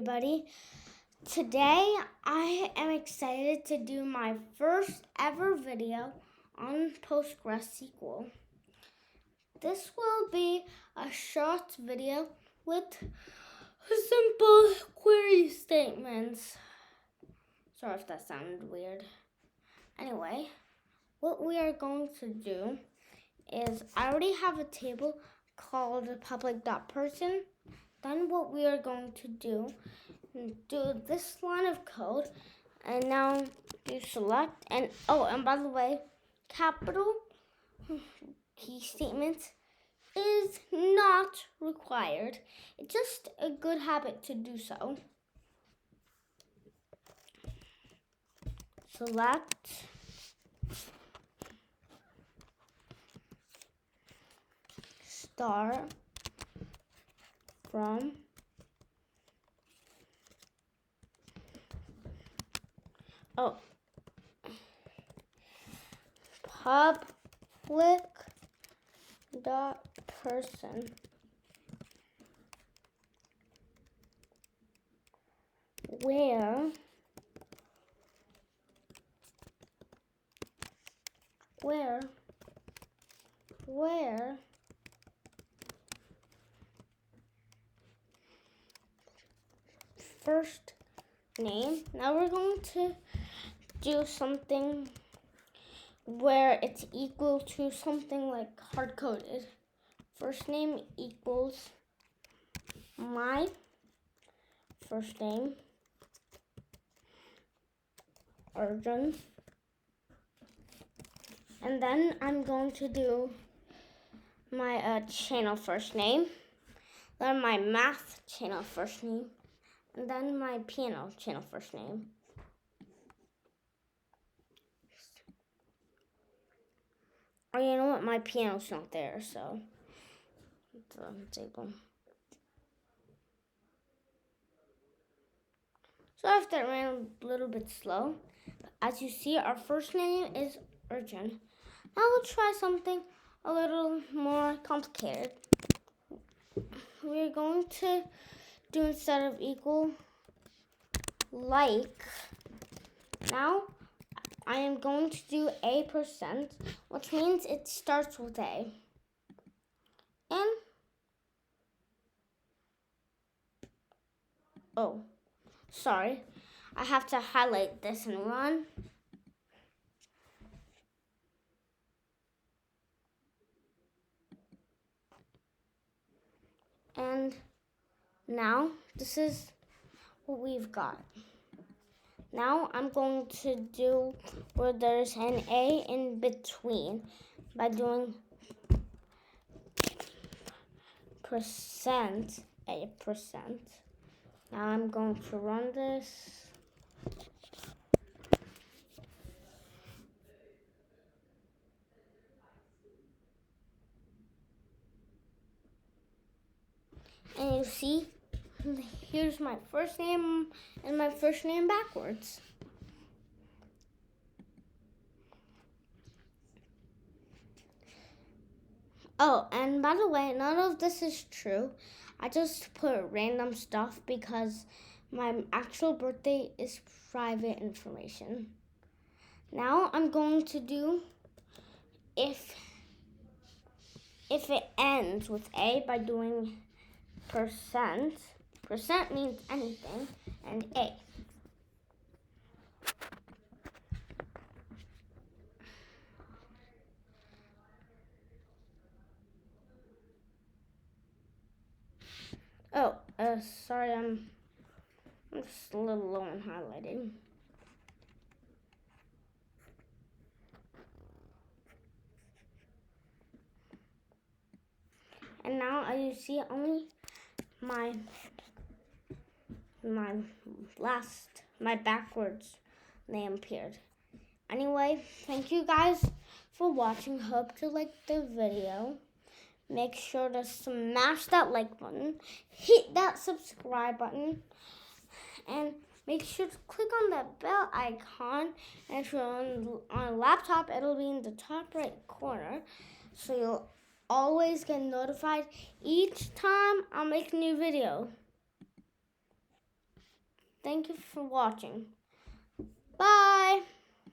everybody. Today I am excited to do my first ever video on postgreSQL. This will be a short video with simple query statements. Sorry if that sounded weird. Anyway, what we are going to do is I already have a table called public.person. Then what we are going to do this line of code, and now you select, and by the way, capital key statements is not required. It's just a good habit to do so. Select star from public.person where first name. Now we're going to do something where it's equal to something like hard-coded. First name equals my first name, Arjun. And then I'm going to do my channel first name, then my math channel first name, and then my piano channel first name. Oh, you know what? My piano's not there, so it's on the table. So if that ran a little bit slow, as you see, our first name is Arjun. Now we'll try something a little more complicated. We're going to do, instead of equal, like. Now I am going to do %, which means it starts with A. And sorry, I have to highlight this and run. And now this is what we've got. Now I'm going to do where there's an A in between by doing %A%. Now I'm going to run this. And you see, here's my first name and my first name backwards. Oh, and by the way, none of this is true. I just put random stuff because my actual birthday is private information. Now I'm going to do if it ends with A by doing %. % means anything, and A. Sorry, I'm just a little low on highlighting. And now, as you see, only my backwards name appeared. Anyway, thank you guys for watching. Hope you liked the video. Make sure to smash that like button, hit that subscribe button, and make sure to click on that bell icon. And if you're on a laptop, it'll be in the top right corner, so you'll always get notified each time I make a new video. Thank you for watching.